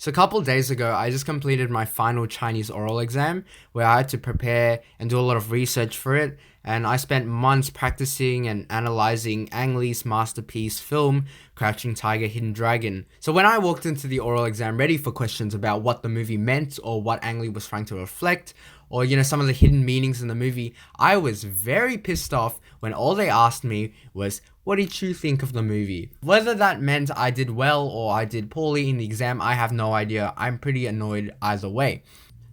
So a couple days ago, I just completed my final Chinese oral exam where I had to prepare and do a lot of research for it. And I spent months practicing and analyzing Ang Lee's masterpiece film, Crouching Tiger, Hidden Dragon. So when I walked into the oral exam ready for questions about what the movie meant or what Ang Lee was trying to reflect, or some of the hidden meanings in the movie, I was very pissed off when all they asked me was, what did you think of the movie? Whether that meant I did well or I did poorly in the exam, I have no idea. I'm pretty annoyed either way.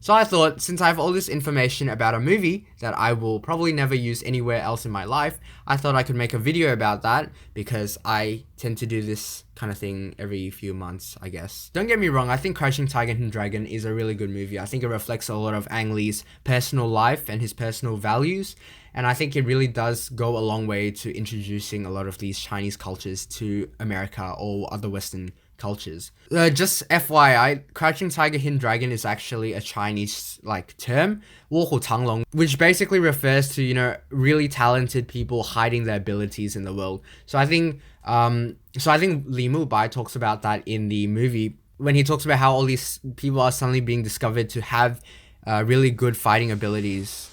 So I thought, since I have all this information about a movie that I will probably never use anywhere else in my life, I thought I could make a video about that because I tend to do this kind of thing every few months, I guess. Don't get me wrong, I think Crouching Tiger, Hidden Dragon is a really good movie. I think it reflects a lot of Ang Lee's personal life and his personal values, and I think it really does go a long way to introducing a lot of these Chinese cultures to America or other Western cultures. Just FYI, Crouching Tiger, Hidden Dragon is actually a Chinese term, 卧虎藏龙, which basically refers to really talented people hiding their abilities in the world. So I think Li Mu Bai talks about that in the movie when he talks about how all these people are suddenly being discovered to have really good fighting abilities.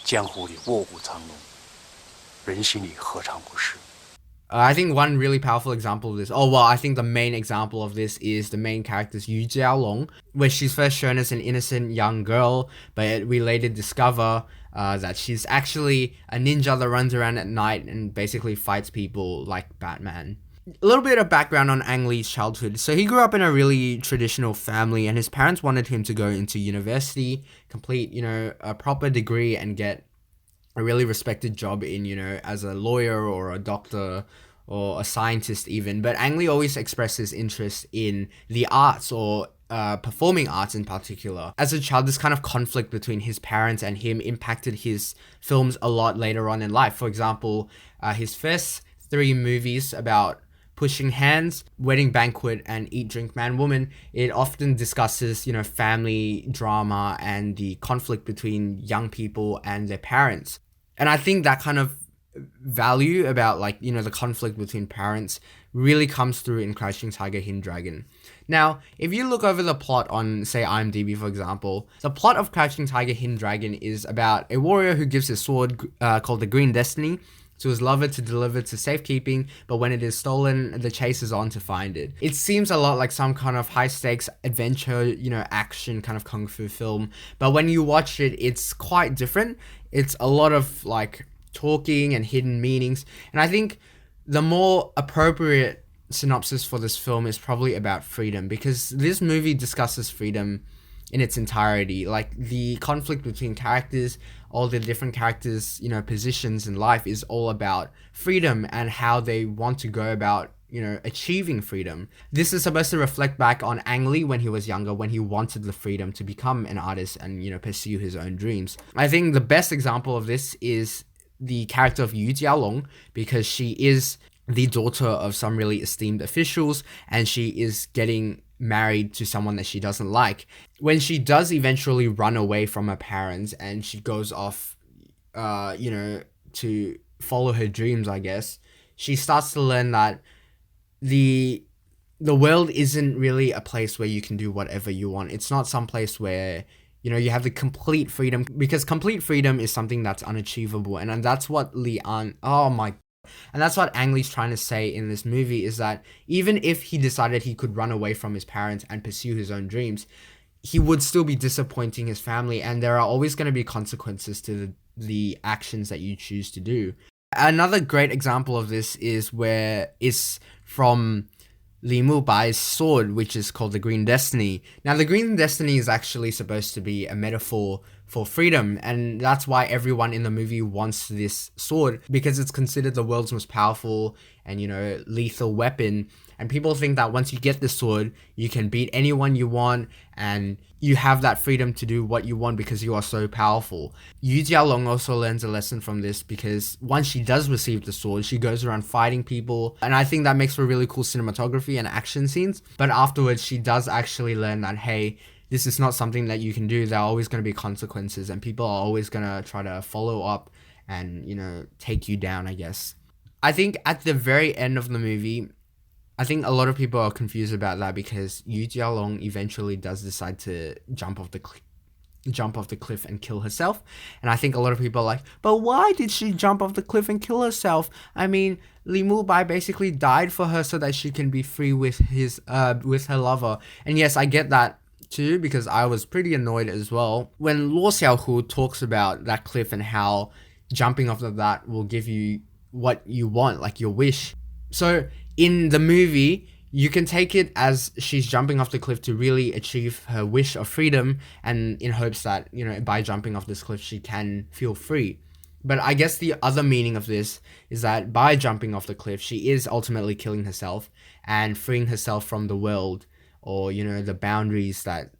江湖里卧虎藏龙，人心里何尝不是。I think one really powerful example of this, I think the main example of this is the main character's Yu Jiaolong, where she's first shown as an innocent young girl, but we later discover that she's actually a ninja that runs around at night and basically fights people like Batman. A little bit of background on Ang Lee's childhood. So he grew up in a really traditional family, and his parents wanted him to go into university, complete, a proper degree and get a really respected job in, as a lawyer or a doctor or a scientist even. But Ang Lee always expressed his interest in the arts or performing arts in particular. As a child, this kind of conflict between his parents and him impacted his films a lot later on in life. For example, his first 3 movies about Pushing Hands, Wedding Banquet, and Eat, Drink, Man, Woman, it often discusses, family drama and the conflict between young people and their parents. And I think that kind of value about the conflict between parents really comes through in Crouching Tiger, Hidden Dragon. Now, if you look over the plot on, say, IMDb, for example, the plot of Crouching Tiger, Hidden Dragon is about a warrior who gives his sword called the Green Destiny to his lover to deliver to safekeeping, but when it is stolen, the chase is on to find it. It seems a lot like some kind of high-stakes adventure, action kind of kung fu film, but when you watch it, it's quite different. It's a lot of talking and hidden meanings, and I think the more appropriate synopsis for this film is probably about freedom, because this movie discusses freedom in its entirety. The conflict between characters, all the different characters, positions in life is all about freedom and how they want to go about, achieving freedom. This is supposed to reflect back on Ang Lee when he was younger, when he wanted the freedom to become an artist and, pursue his own dreams. I think the best example of this is the character of Yu Jiaolong, because she is the daughter of some really esteemed officials, and she is getting married to someone that she doesn't like. When she does eventually run away from her parents and she goes off, to follow her dreams, I guess, she starts to learn that the world isn't really a place where you can do whatever you want. It's not some place where you have the complete freedom, because complete freedom is something that's unachievable, and that's what and that's what Ang Lee's trying to say in this movie, is that even if he decided he could run away from his parents and pursue his own dreams, he would still be disappointing his family, and there are always going to be consequences to the actions that you choose to do. Another great example of this is from Li Mu Bai's sword, which is called the Green Destiny. Now, the Green Destiny is actually supposed to be a metaphor for freedom, and that's why everyone in the movie wants this sword, because it's considered the world's most powerful and lethal weapon. And people think that once you get the sword, you can beat anyone you want, and you have that freedom to do what you want because you are so powerful. Yu Jiaolong also learns a lesson from this, because once she does receive the sword, she goes around fighting people, and I think that makes for really cool cinematography and action scenes. But afterwards, she does actually learn that, hey, this is not something that you can do. There are always going to be consequences, and people are always going to try to follow up and, take you down, I guess. I think at the very end of the movie, I think a lot of people are confused about that because Yu Jialong eventually does decide to jump off the cliff and kill herself. And I think a lot of people are like, but why did she jump off the cliff and kill herself? I mean, Li Mubai basically died for her so that she can be free with with her lover. And yes, I get that too, because I was pretty annoyed as well when Luo Xiaohu talks about that cliff and how jumping off of that will give you what you want, like your wish. So in the movie, you can take it as she's jumping off the cliff to really achieve her wish of freedom, and in hopes that, you know, by jumping off this cliff, she can feel free. But I guess the other meaning of this is that by jumping off the cliff, she is ultimately killing herself and freeing herself from the world, or, you know, the boundaries that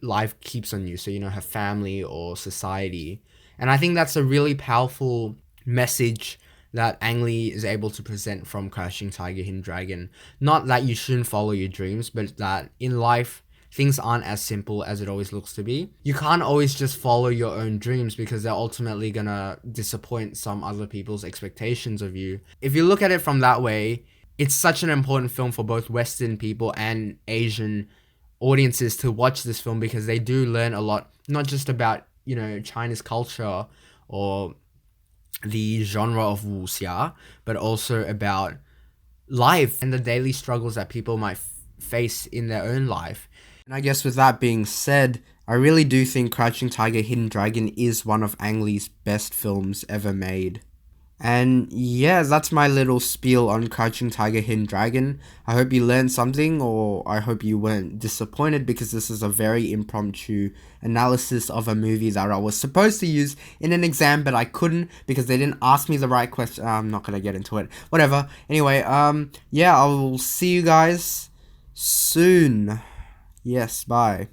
life keeps on you. So, you know, her family or society. And I think that's a really powerful message that Ang Lee is able to present from Crouching Tiger, Hidden Dragon. Not that you shouldn't follow your dreams, but that in life, things aren't as simple as it always looks to be. You can't always just follow your own dreams because they're ultimately gonna disappoint some other people's expectations of you. If you look at it from that way, it's such an important film for both Western people and Asian audiences to watch this film, because they do learn a lot, not just about, you know, China's culture or the genre of wuxia, but also about life and the daily struggles that people might face in their own life. And I guess with that being said, I really do think Crouching Tiger, Hidden Dragon is one of Ang Lee's best films ever made. And yeah, that's my little spiel on Crouching Tiger, Hidden Dragon. I hope you learned something, or I hope you weren't disappointed, because this is a very impromptu analysis of a movie that I was supposed to use in an exam, but I couldn't because they didn't ask me the right question. I'm not gonna get into it. Whatever. Anyway, yeah, I will see you guys soon. Yes, bye.